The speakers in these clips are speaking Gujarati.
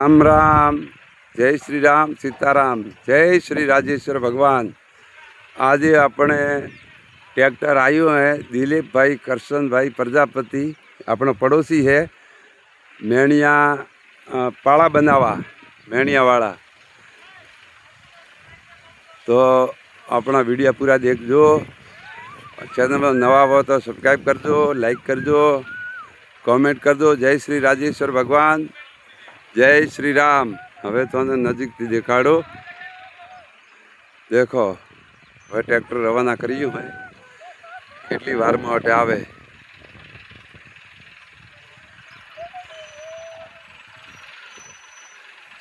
राम राम। जय श्री राम, सीताराम। जय श्री राजेश्वर भगवान। आज अपने ट्रैक्टर आयु है दिलीप भाई करशन भाई प्रजापति, अपना पड़ोसी है। मेणिया पाड़ा बनावा मेणिया वाला। तो अपना वीडियो पूरा देखो। चैनल में नवा हो तो सब्सक्राइब कर दो, लाइक कर दो, कमेंट कर दो। जय श्री राजेश्वर भगवान, जय श्री राम। हवे तो नजीक थी देखाड़ो। देखो हवे ट्रेक्टर रवाना करियो है, કેટલી વારમાં અટે આવે।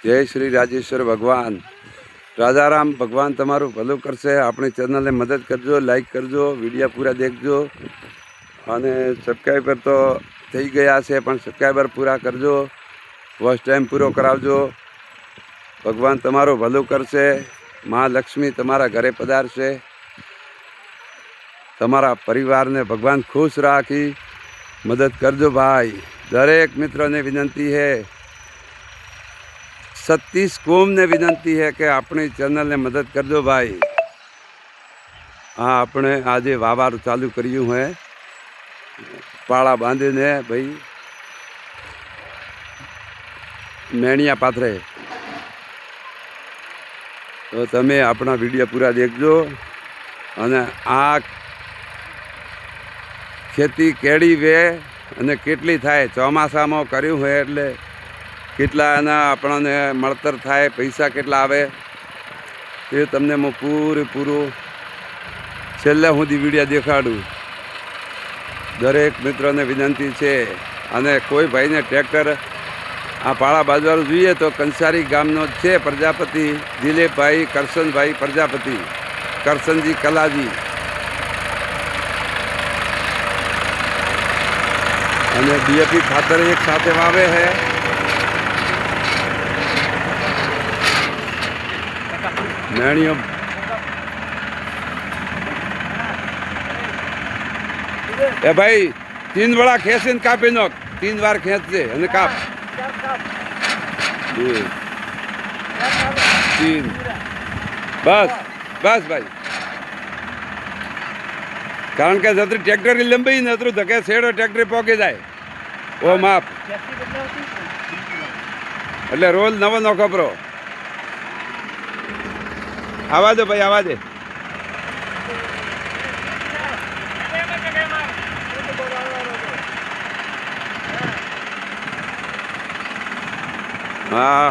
जय श्री राजेश्वर भगवान। राजाराम भगवान तमारू भलू करशे। अपनी चैनल ने मदद करजो, लाइक करजो, वीडियो पूरा देखजो। अने सब्सक्राइबर तो थई गया छे पण सब्सक्राइबर पूरा करजो, वॉच टाइम पूरो करावजो। भगवान तमारू भलू करशे। माँ लक्ष्मी तमारा घरे पधारशे। तमारा परिवार ने भगवान खुश राखी मदद करजो भाई। दरेक मित्रों ने विनंती है, 36 कौम ने विनंती है कि अपनी चैनल ने मदद करजो भाई। हाँ, अपने आज वावार चालू करियो है, पाड़ा बांधे ने भाई मेणिया पाथरे। तो तमे अपना वीडियो पूरा देखजो। अने आ खेती केड़ी वे अने केटली थाय ચોમાસામાં કર્યું હોય એટલે કેટલા એના આપણને મળતર થાય, પૈસા કેટલા આવે એ તમને હું પૂરેપૂરું છેલ્લે સુધી વિડીયો દેખાડું। દરેક મિત્રોને વિનંતી છે। અને કોઈ ભાઈને ટ્રેક્ટર આ પાળા બાજવાળું જોઈએ તો કંસારી ગામનો જ છે પ્રજાપતિ દિલીપભાઈ કરશનભાઈ પ્રજાપતિ, કરશનજી કલાજી। અને ડીએપી ખાતર એક સાથે વાવે है। मेणियों ए भाई 3 वड़ा खेसी ने कापी नो, 3 बार खेच दे અને કાપ। 3 बस बस भाई। कारण के जतरी ट्रेक्टर की लंबाई ने अतरू धके छेड़ो ट्रेक्टर पोके जाए ओ माप। એટલે રોલ નવો નો ખબરો। आवा दो भाई, आवा दे। हाँ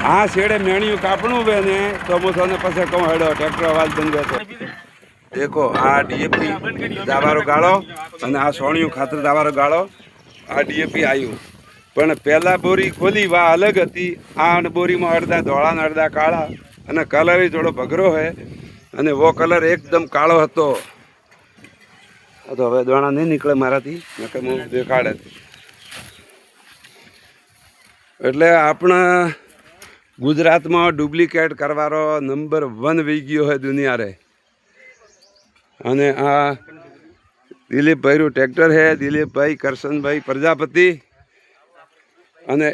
हाँ, छेड़े मेणियों कापणू वे ने तो मु थने पछे कहूं हेडो ट्रेक्टर आवाज बंद करतो। देखो आ डीएपी दावारो गाळो अने आ सोणियों खातर दावारो गाळो। आ डीएपी आयु पण पहला बोरी खोली वा अलग हती। आ बोरी में अर्धा धोळा ने अर्धा काळा अने कलर थोड़ो भगरो है अने वो कलर एकदम काळो हतो। तो हवे दाणा नहीं निकळे माराथी, नके हूँ देखाड़े। एटले आपणा गुजरात में डुप्लिकेट करवारो नंबर 1 वही गयो है दुनिया रे। अने आ दिलीप भाई ट्रेक्टर है, दिलीप भाई करशन भाई प्रजापति। अने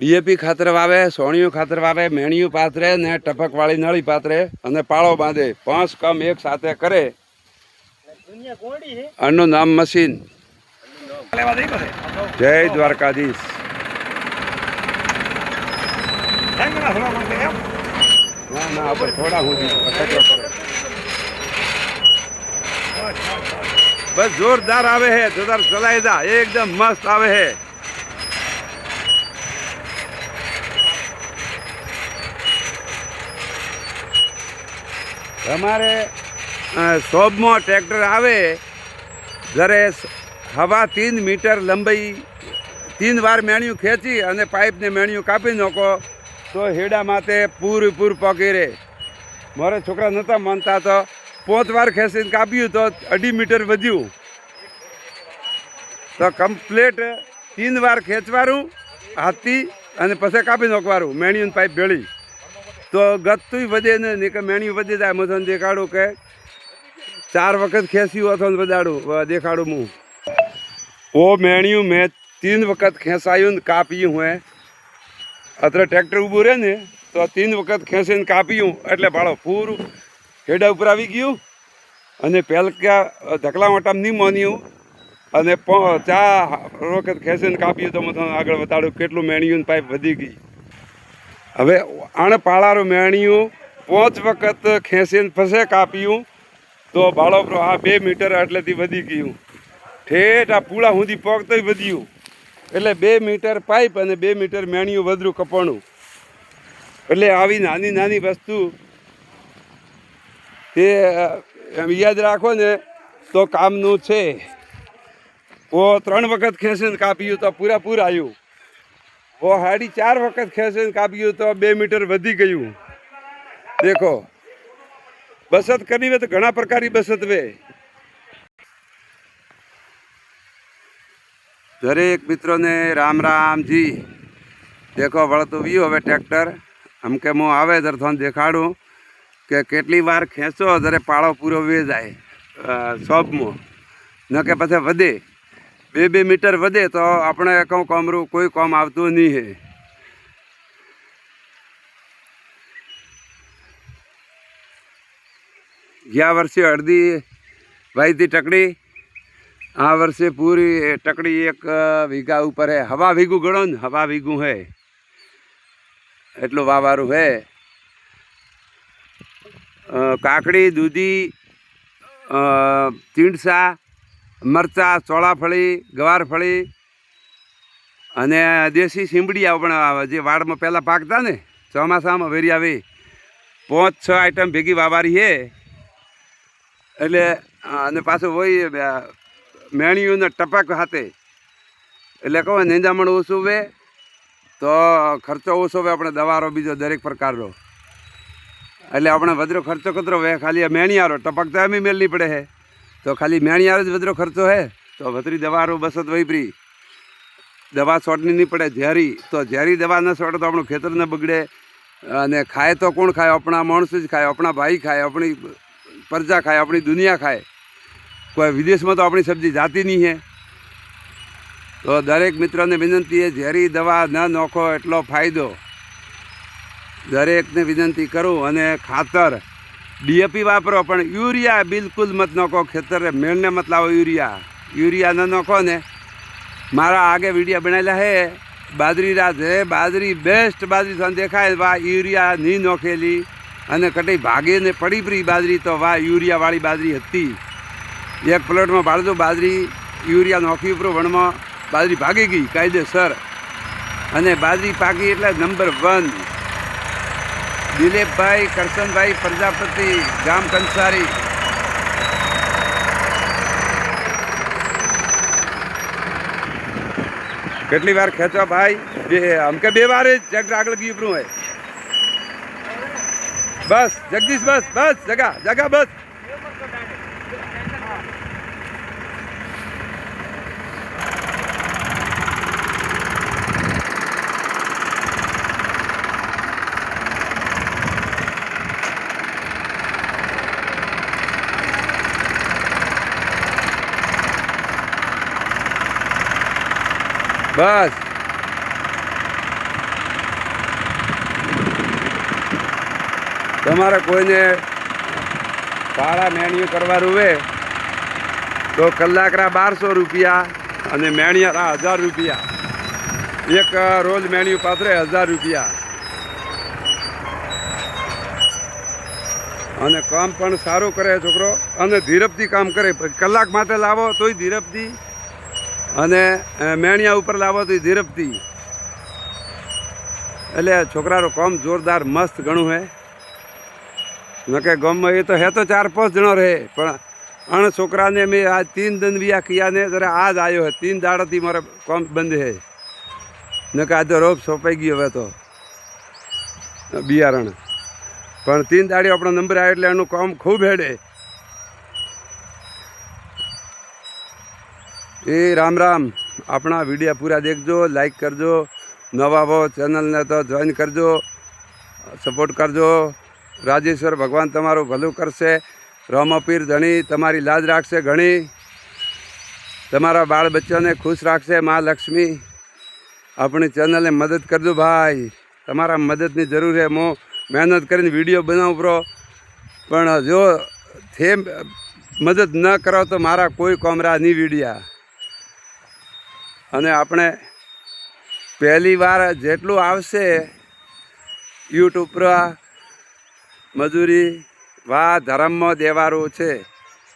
डीएपी खातर वावे, सोणियों खातर वावे, मेणियों पाथरे ने टपक वाली नળી पाथरे अने पाळो बांधे। 5 काम एक साथे करे। आनु नाम मशीन। जय द्वारकाधीश। ना ना पर थोड़ा हो बस जोरदार आवे है, जोरदार चलाए जा, एकदम मस्त आवे है। हमारे शॉप में ट्रेक्टर आवे जरे हवा 3 मीटर लंबाई 3 बार मेणियों खेची अने पाइप ने मेणियों कापी नाखो तो हेड़ा माथे पूरेपूर पकी रे। मारे छोकरा नता मानता तो 5 बार खेसीने काप्યું तो 2.5 मीटर વધ્યું। तो कम्प्लीट 3 बार खेचवारूँ हाथी अने पछी कापी नाखवारूँ मेणियों पाइप भेળી तो गत्तुय વધે ने કે મેણિયું વધી જાય। હું તને દેખાડું કે 4 વખત ખેંચ્યું હતો ને બદાડું દેખાડું હું वो मेणियों में 3 वक्त खेसाયું ને કાપ્યું હે અત્યારે ટ્રેક્ટર ઊભું રહે ને તો 3 વખત ખેંચીને કાપ્યું એટલે ભાડો પૂરું હેડા ઉપર આવી ગયું અને પહેલકા ધકલા મોટામાં નહીં માન્યું અને 4 વખત ખેંચીને કાપ્યું તો હું તમને આગળ બતાડું કેટલું મેણિયું પાઇપ વધી ગઈ હવે આણ પાળારું મેણિયું 5 વખત ખેંચીને ફસે કાપ્યું તો ભાડો આ 2 મીટર એટલેથી વધી ગયું ઠેઠ આ પૂળા સુધી પગતોય વધ્યું એટલે 2 મીટર પાઇપ અને 2 મીટર મેણિયું વધરું કપાણું એટલે આવી નાની નાની વસ્તુ તે યાદ રાખો ને તો કામનું છે वो 3 વખત ખેંચીને કાપ્યું તો પૂરા આવ્યું वो 4.5 વખત ખેંચીને કાપ્યું તો 2 મીટર વધી ગયું દેખો બચત કરવી હોય તો ઘણા પ્રકારની બચત વે દરેક મિત્રોને રામ રામજી દેખો વળતું વ્યू હવે ટ્રેક્ટર આમ કે હું આવે ત્યારે તમને દેખાડું કે કેટલી વાર ખેંચો ત્યારે પાળો પૂરો વે જાય શોપમાં ન કે પછી વધે 2 મીટર વધે તો આપણે કહું કામરું કોઈ કામ આવતું નહીં હે ગયા વર્ષે અડધી વાઈથી ટકડી આ વર્ષે પૂરી ટકડી 1 વીઘા ઉપર હે હવા વીઘું ગણો ને હવા વીઘું હે એટલું વાવારું હે કાકડી દૂધી ચીંડસા મરચાં ચોળાફળી ગવારફળી અને દેશી શીંબડિયા પણ જે વાડમાં પહેલાં પાકતા ને ચોમાસામાં વેરી આવી 5-6 આઈટમ ભેગી વાવારી હે એટલે અને પાછું હોય મેણિયુંને ટપક હાથે એટલે કહો નિંદામણ ઓછું વે તો ખર્ચો ઓછો વે આપણે દવાનો બીજો દરેક પ્રકારનો એટલે આપણે વધરો ખર્ચો કતરો વે ખાલી આ મેણિયારો ટપક તો એમ મેળ નહીં પડે હે તો ખાલી મેણિયારો જ વધરો ખર્ચો હે તો વધરી દવાનો બસત વહીપરી દવા છોટની નહીં પડે ઝેરી તો ઝેરી દવા ન છોટે તો આપણું ખેતર ન બગડે અને ખાય તો કોણ ખાય આપણા માણસ જ ખાય આપણા ભાઈ ખાય આપણી પ્રજા ખાય આપણી દુનિયા ખાય કોઈ વિદેશમાં તો આપણી સબ્જી જાતી નહીં હે તો દરેક મિત્રોને વિનંતી એ ઝેરી દવા ન નાખો એટલો ફાયદો દરેકને વિનંતી કરું અને ખાતર ડીએપી વાપરો પણ યુરિયા બિલકુલ મત નાખો ખેતરે મેળને મત લાવો યુરિયા ન નાખો ને મારા આગે વિડીયો બનાવેલા હે બાજરી રાત હે બાજરી બેસ્ટ બાજરી તમને દેખાય વાહ યુરિયા નહીં નોખેલી અને કટઈ ભાગીને પડી પડી બાજરી તો વાહ યુરિયાવાળી બાજરી હતી 1 પ્લેટમાં ભાળજો બાજરી યુરિયા નોખી ઉપર વણમાં બાજરી ભાગી ગઈ કાયદેસર અને બાજરી પાકી એટલે નંબર 1 દિલીપભાઈ કરશનભાઈ પ્રજાપતિ ગામ કંસારી કેટલી વાર ખેંચવા ભાઈ અમકે 2 વાર જ જગ આગળ ગયું હોય બસ જગદીશ બસ જગા બસ બસ તમારે કોઈને પાળા મેણિયું કરવાનું હોય તો કલાકના 1200 રૂપિયા અને મેણિયાના 1000 રૂપિયા એક રોજ મેણિયું પાથરે 1000 રૂપિયા અને કામ પણ સારું કરે છોકરો અને ધીરપથી કામ કરે કલાક માટે લાવો તોય ધીરપથી અને મેણિયા ઉપર લાવો તો ધીરપથી એટલે છોકરાનું કામ જોરદાર મસ્ત ઘણું હે ન કે ગામમાં એ તો હે તો 4-5 જણો રહે પણ અણ છોકરાને મેં આ 3 દન વિયા કિયાને જરા આજ આવ્યો હે 3 દાડાથી મારે કામ બંધ હે ન કે આજે રોપ સોંપાઈ ગયો હવે તો બિયારણ પણ 3 દાડી આપણો નંબર આવ્યો એટલે એનું કામ ખૂબ હેડે એ રામ રામ આપણા વિડીયો પૂરા દેખજો લાઈક કરજો નવા હો ચેનલને તો જોઈન કરજો સપોર્ટ કરજો રાજેશ્વર ભગવાન તમારું ભલું કરશે રોમપીર ધણી તમારી લાજ રાખશે ઘણી, તમારા બાળ બચ્ચાને ખુશ રાખશે મા લક્ષ્મી. આપણી ચેનલને મદદ કરજો ભાઈ, તમારા મદદની જરૂર છે. હું મહેનત કરીને વિડીયો બનાવું પ્રો, પણ જો થે મદદ ન કરો તો મારા કોઈ કોમરા નહીં વિડીયા. અને આપણે પહેલી વાર જેટલું આવશે યુટ્યુબ પર મજૂરી વા ધર્મમાં દેવારું છે.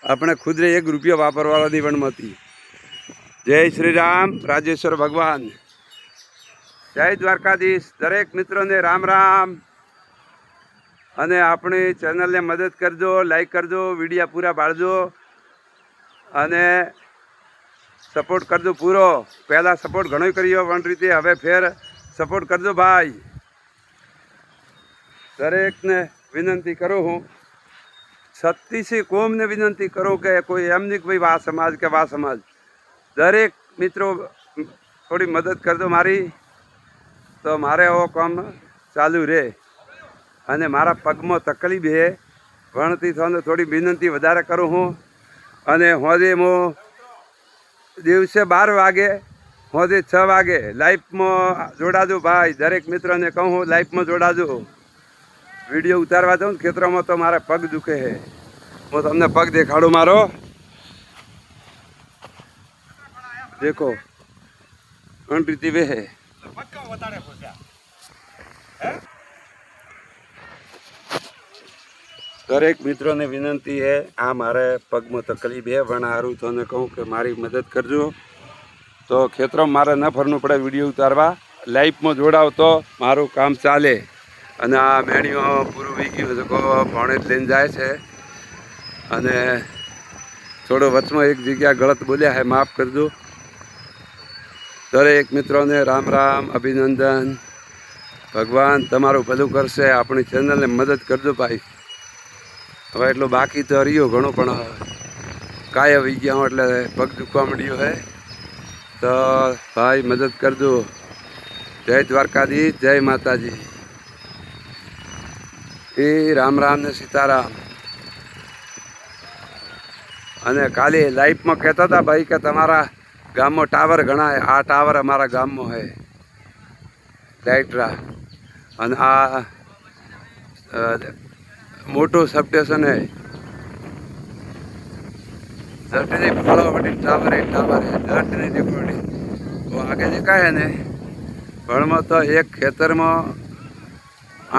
આપણે ખુદરે 1 રૂપિયો વાપરવાળાની વણમતી. જય શ્રી રામ, રાજેશ્વર ભગવાન, જય દ્વારકાધીશ. દરેક મિત્રોને રામ રામ. અને આપણી ચેનલને મદદ કરજો, લાઈક કરજો, વિડીયા પૂરા પાડજો અને સપોર્ટ કરજો પૂરો. પહેલાં સપોર્ટ ઘણો કર્યો પણ રીતે, હવે ફેર સપોર્ટ કરજો ભાઈ. દરેકને વિનંતી કરું હું, 36 કોમને વિનંતી કરું કે કોઈ એમ નહીં કે ભાઈ વા સમાજ કે વા સમાજ, દરેક મિત્રો થોડી મદદ કરજો મારી, તો મારે એવો કામ ચાલુ રહે. અને મારા પગમાં તકલીફ છે, ભણતી થઈને થોડી વિનંતી વધારે કરું હું. અને હોજે હું દિવસે 12 વાગે, હોજે 6 વાગે લાઈફમાં જોડાજો ભાઈ. દરેક મિત્રોને કહું હું લાઈફમાં જોડાજો. વિડીયો ઉતારવા જાઉં ને ખેતરોમાં તો મારા પગ દુખે છે. હું તમને પગ દેખાડું મારો, દેખો અંટ્રીતિ વેહે. દરેક મિત્રોને વિનંતી છે, આ મારે પગમાં તકલીફ છે, પણ સારું તને કહું કે મારી મદદ કરજો. તો ખેતરમાં મારે ન ફરવું પડે વિડીયો ઉતારવા, લાઈફમાં જોડાવ તો મારું કામ ચાલે. અને આ મેણીઓ પૂરું વી ગયું તો ભણે જ લઈને જાય છે. અને થોડો વચમાં એક જગ્યા ગલત બોલ્યા છે, માફ કરજો. દરેક મિત્રોને રામ રામ, અભિનંદન. ભગવાન તમારું ભલું કરશે. આપણી ચેનલને મદદ કરજો ભાઈ. હવે એટલું બાકી તો રહ્યો ઘણું, પણ કાંઈ આવી ગયા એટલે પગ દુખવા મળ્યો હે. તો ભાઈ મદદ કરજો. જય દ્વારકાધીશ, જય માતાજી. એ રામ રામ ને સીતારામ. અને કાલે લાઈફમાં કહેતા હતા ભાઈ કે તમારા ગામમાં ટાવર ઘણા. આ ટાવર અમારા ગામમાં છે લાઇટરા. અને આ મોટું સબસ્ટેશન है. जट नहीं फड़ो बड़ी टावर है जट नहीं देखो बड़ी वो आगे देखा है ने भण में तो एक खेतर में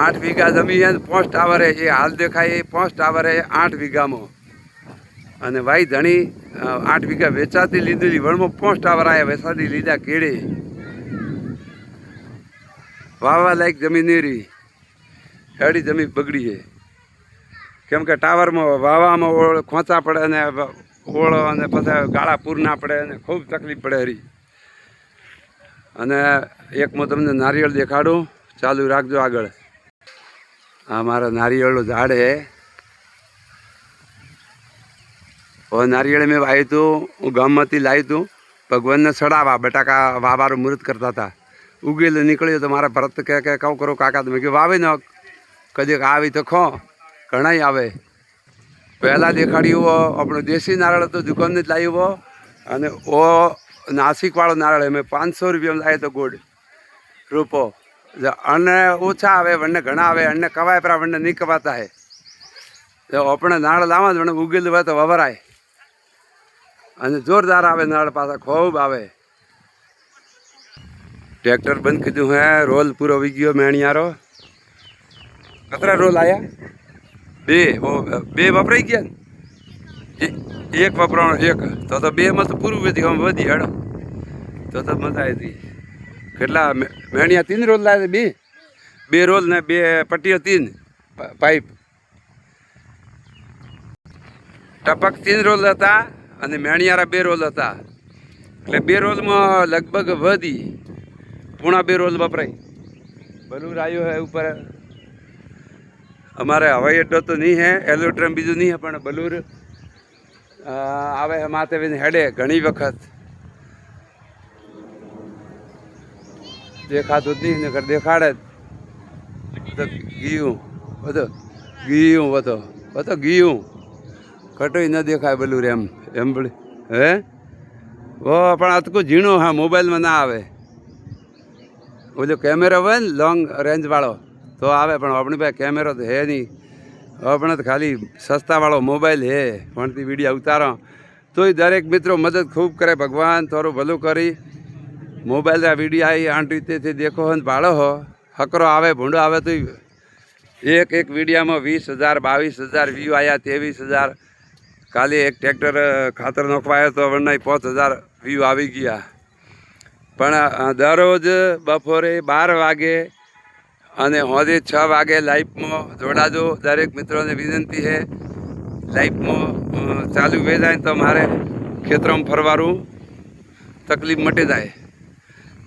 8 बीघा जमीन है, 5 टावर है. ये हाल देखा है 5 टावर है 8 बीघा में. અને ભાઈ ધણી 8 बीघा વેચાતી લીધેલી, વણમાં 5 ટાવર આવ્યા વેચાતી લીધા કેળે. વાવા લાયક જમીન નહીં રહી, હેડી જમીન બગડી છે. કેમ કે ટાવરમાં વાવામાં ઓળ ખોંચા પડે અને ઓળ, અને પછી ગાળા પૂર ના પડે અને ખૂબ તકલીફ પડે હરી. અને એક હું તમને નારિયેળ દેખાડું, ચાલુ રાખજો આગળ. આ મારા નારિયેળનું ઝાડ છે. હવે નારિયેળ મેં વાવ્યું હતું, હું ગામમાંથી લાવ્યું હતું ભગવાનને ચડાવવા. બટાકા વાવારું મુહૂર્ત કરતા હતા. ઉગેલું નીકળ્યું તો મારા ભરત કે કહું કરો કાકા, તમે કે વાવી ન કદી આવી તો ખો ઘણા આવે. પહેલાં દેખાડ્યું આપણો દેશી નારળ હતો, દુકાનને જ લાવ્યો. અને ઓ નાસિકવાળો નારળ મેં 500 રૂપિયામાં લાવ્યો તો ગોળ રૂપો. અન્ન ઓછા આવે, વણને ઘણા આવે. અન્ન કવાય પરા, વણને નહીં કવાતા હે. તો આપણે નારળ લાવવા જ વણે ઉગેલું હોય તો વવરાય. અને જોરદાર આવે નારળ, પાછા ખૂબ આવે. ટ્રેક્ટર બંધ કીધું હે, રોલ પૂરો વી ગયો મેણિયારો. કતરા રોલ આવ્યા? 2 વપરાઈ ગયા ને, 1 વપરાણો 1. તો 2માં તો પૂરું વધી, આમ વધી હેડો તો મજા આવી હતી. કેટલા મેણિયા 3 રોલ લાવ્યા? 2 રોલ ને 2 પટ્ટીઓ, 3 પાઇપ. ટપક 3 રોલ હતા અને મેણિયારા 2 રોલ હતા. એટલે 2 રોલમાં લગભગ વધી પૂણા 2 રોલ વપરાય. બલૂર આવ્યો હે ઉપર. અમારે હવાઈ અડ્ડો તો નહીં હે, એરોડ્રોમ બીજું નહીં હે, પણ બલૂર આવે માથે હેડે ઘણી વખત. દેખાતું જ નહીં, નકર દેખાડે તો ગયું બધો ગયું. કટોય ન દેખાય બલું એમ એમ બોલે હે ઓ પણ અતકું ઝીણું હા મોબાઈલમાં ના આવે ઓલો કેમેરો હોય ને લોંગ રેન્જવાળો તો આવે પણ આપણી પાસે કેમેરો તો હે નહીં આપણે તો ખાલી સસ્તાવાળો મોબાઈલ હે પણથી વિડીયો ઉતારો તોય દરેક મિત્રો મદદ ખૂબ કરે ભગવાન થોડું ભલું કરી મોબાઈલ આ વિડીયો આવી આંટ રીતેથી દેખો હો ને ભાડો હો હકરો આવે ભૂંડો આવે તો એક વિડીયામાં 20,000 22,000 વ્યૂ આવ્યા 23,000 કાલે એક ટ્રેક્ટર ખાતર નાખવા આવ્યો તો વરના 5,000 વ્યૂ આવી ગયા પણ દરરોજ બપોરે 12 વાગે અને સાંજે 6 વાગે લાઈફમાં જોડાજો દરેક મિત્રોને વિનંતી છે લાઈફમાં ચાલુ વે જાય તો મારે ખેતરમાં ફરવાનું તકલીફ મટી જાય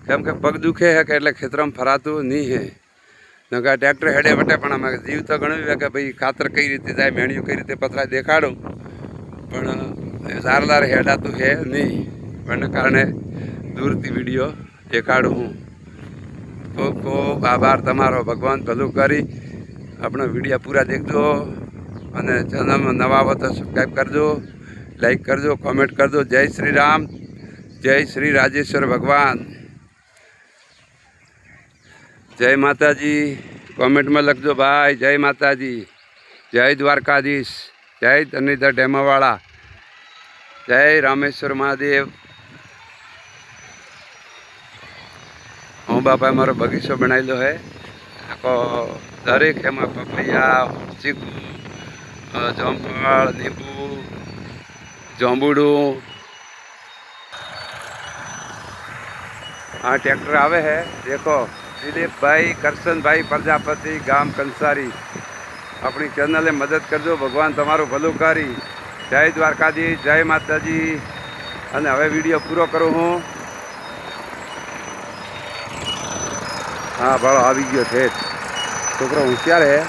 કેમ કે પગ દુખે છે કે એટલે ખેતરમાં ફરાતું નહીં હે નકા ટ્રેક્ટર હેડે વટે પણ અમે જીવ તો ગણવ્યું કે ભાઈ ખાતર કઈ રીતે જાય મેણિયું કઈ રીતે પથરાય દેખાડું પણ લાર હેડાતું છે નહીં એના કારણે દૂરથી વિડીયો દેખાડું હું ખૂબ ખૂબ આભાર તમારો ભગવાન ભલું કરી આપણો વિડીયો પૂરા દેખજો અને ચેનલમાં નવા આવો તો સબસ્ક્રાઈબ કરજો લાઈક કરજો કોમેન્ટ કરજો જય શ્રી રામ જય શ્રી રાજેશ્વર ભગવાન જય માતાજી કોમેન્ટમાં લખજો ભાઈ જય માતાજી જય દ્વારકાધીશ જય ધનીધર ડેમાવાળા જય રામેશ્વર મહાદેવ હું બાપા મારો બગીચો બનાવેલો હે આખો દરેક એમાં પપૈયા ચીકુ જામફળ લીંબુ જાંબુડું हाँ ट्रैक्टर आवे है देखो दिलीप भाई करशन भाई प्रजापति गाम कंसारी अपनी चैनल ने मदद करजो भगवान तमारू भलू करी जय द्वारकाधीश जय माताजी अने हवे वीडियो पूरो करूँ हूँ हाँ भाड़ो आ गयो ठेठ छोकरो होशियार है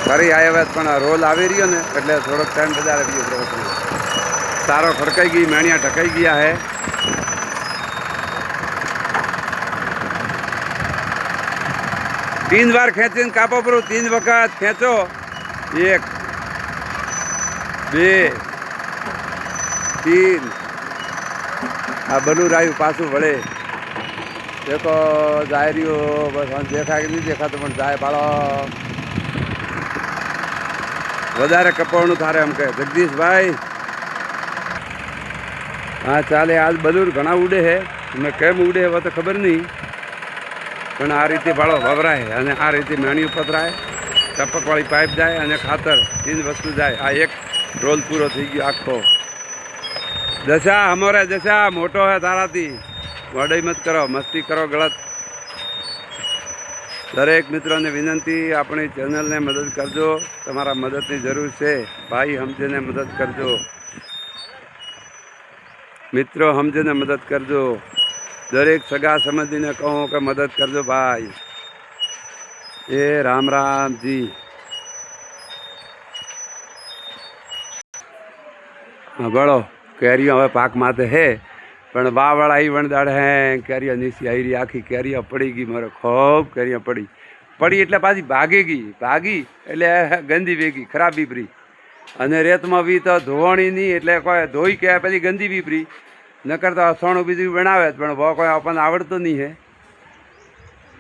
फरी आया पण रोल आवी रह्यो ने एटले थोड़ोक टाइम बजारे रह्यो सारो खड़काई गई मेणिया ढकाई गया है 3 बार खेचीने कापो पड़ो 3 वखत खेचो 1 2 3 आ बलू रायु पासू वड़े देखो जाए रह्यो बस देखा कि नहीं देखा तो जाए पाड़ो वधारे कपावणुं थारे एम कहे जगदीश भाई हाँ चाले आज बलूर घना उड़े है मैं केम उड़े है वो तो खबर नहीं पण आ रीते भाड़ो ववराय अने आ रीते मेणिયું पथराय टपकवाળી पाइप जाए अने खातर 3 वस्तु जाए आ एक रोल पूरो थी गयो आखो दशा हमारे दशा मोटो है ताराथी वडाई मत करो मस्ती करो गलत दरेक मित्रों ने विनंती अपनी चैनल ने मदद करजो तमारा मदद की जरूर है भाई हमजे ने मदद करजो मित्रों हमजे ने मदद करजो दरेक सगा समझी ने कहूँ कि मदद करजो भाई ए राम राम जी हाँ बड़ो कैरियों हवे पाक माते है पण वावड़ आई वणदाड़ है कैरिया नीची आई रही आखी कैरिया पड़ी गई मारे खूब कैरिया पड़ी पड़ी एटले पाછી भागेगी भागी एटले गंदी वेगी खराब बीपरी अने रेतमां वी तो धोवाणी नहीं एटले कोई धोई के पछी गंदी बीपरी नकर तो અથાણું બીજું બનાવે પણ वो कोई આપણને આવડતો नहीं है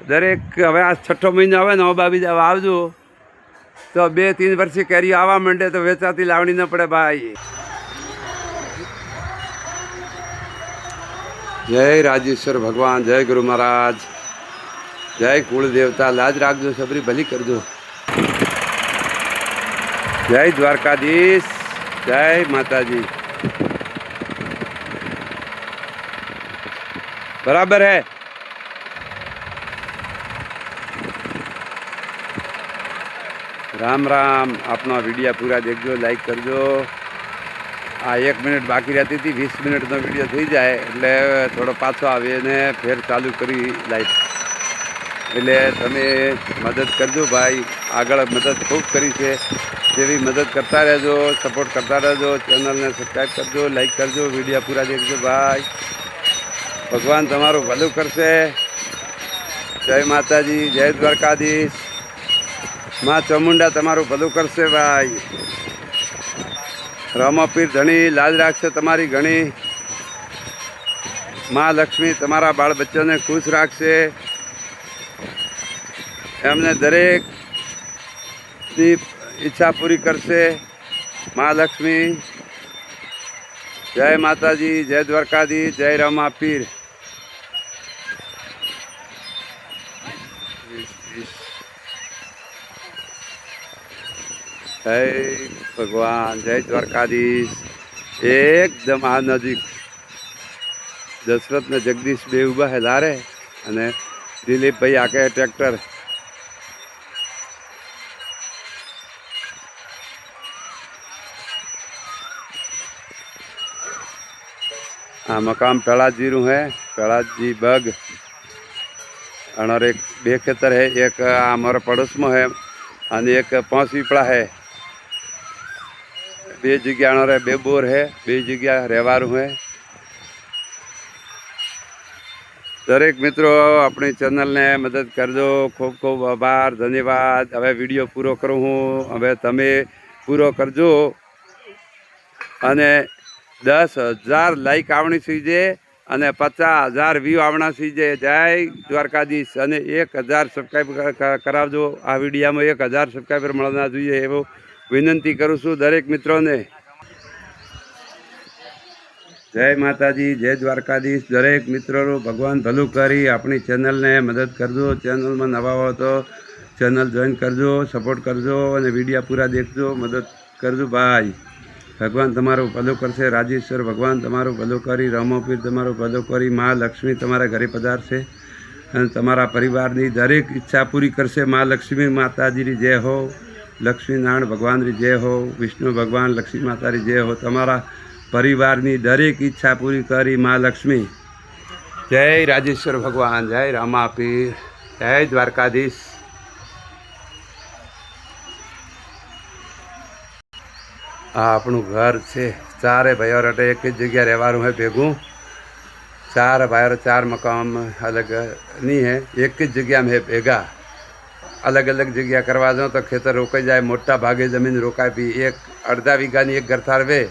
દરેક હવે આ 6ઠો મહિનો આવે ને બાબી જાવ આવજો તો 2-3 વર્ષે કેરી આવવા માંડે તો વેચાતી લાવણી ન પડે ભાઈ जय राजेश्वर भगवान जय गुरु महाराज जय कुल देवता लाज राखजो सबरी भली करजो जय द्वारकाधीश जय माताजी बराबर है राम राम अपना वीडियो पूरा देखजो लाइक करजो आ 1 मिनिट बाकी रहती थी 20 मिनिटનો વિડીયો થઈ જાય એટલે થોડો પાછો આવીને ફેર ચાલુ કરી લાઈફ એટલે તમે મદદ કરજો ભાઈ આગળ મદદ ખૂબ કરી છે જેવી મદદ કરતા રહેજો સપોર્ટ કરતા રહેજો ચેનલને સબસ્ક્રાઈબ કરજો લાઈક કરજો વિડીયો પૂરા દેખજો ભાઈ ભગવાન તમારું ભલું કરશે જય માતાજી જય દ્વારકાધીશ માં ચામુંડા તમારું ભલું કરશે ભાઈ. રામાપીર ધણી લાજ રાખશે તમારી ઘણી. માં લક્ષ્મી તમારા બાળ બચ્ચાને ખુશ રાખશે. એમને દરેકની ઈચ્છા પૂરી કરશે માં લક્ષ્મી. જય માતાજી, જય દ્વારકાધીશ, જય રામાપીર. જય ભગવાન, જય દ્વારકાધીશ. એકદમ આ નજીક દશરથ ને જગદીશ બે ઊભા હે લારે અને દિલીપભાઈ આકે ટ્રેક્ટર. આ મકામ પ્રहलादजीનું है, प्रहलादजी बग. और एक बे खेतर है, एक हमारा पड़ोस में है और एक 5 पीपड़ा है. बे जगह अणोरे बे बोर है, बे जगह रहवारू है. दरेक मित्रों अपनी चैनल ने मदद करजो. खूब खूब आभार, धन्यवाद. हवे विडियो पूरो करूँ हूँ, हवे तमे पूरो करजो. अने 10,000 लाइक आवनी सीजे अने 50,000 व्यू आवना सीजे. जय द्वारकाधीश. अने 1,000 सब्सक्राइब करावजो. आ विडिया में 1,000 सब्सक्राइबर मळना जोईए एवो विनंती करूँ छूं दरेक मित्रों ने. जय माताजी, जय द्वारकाधीश. दरेक मित्रों भगवान भलू करी अपनी चैनल ने मदद करजो. चैनल में नवा हो तो चैनल जॉइन करजो, सपोर्ट करजो और विडिया पूरा देखजो, मदद करजो भाई. भगवान तमारू भलो करशे. राजेश्वर भगवान तमारू भलो करी, रामापीर तमारू भलो करी, माँ लक्ष्मी तमारा घरे पधारशे अने तमारा परिवारनी दरेक इच्छा पूरी करशे. माँ लक्ष्मी माताजीनी जय हो, लक्ष्मी नारायण भगवाननी जय हो, विष्णु भगवान लक्ष्मी मातानी जय हो. तमारा परिवारनी दरेक इच्छा पूरी करी माँ लक्ष्मी. जय राजेश्वर भगवान, जय रामापीर, जय द्वारकाधीश. आ आपणुं घर छे. 4 भाईओ अटे एक ज जगह रहेवानुं है भेगुं. 4 भाईओ 4 मकान अलग नहीं है, एक ज जगह में है भेगा. अलग अलग जगह करवा दो तो खेतर रोकाई जाए. मोटा भागे जमीन रोकाय भी. एक अर्धा वीघानी एक घर थारवे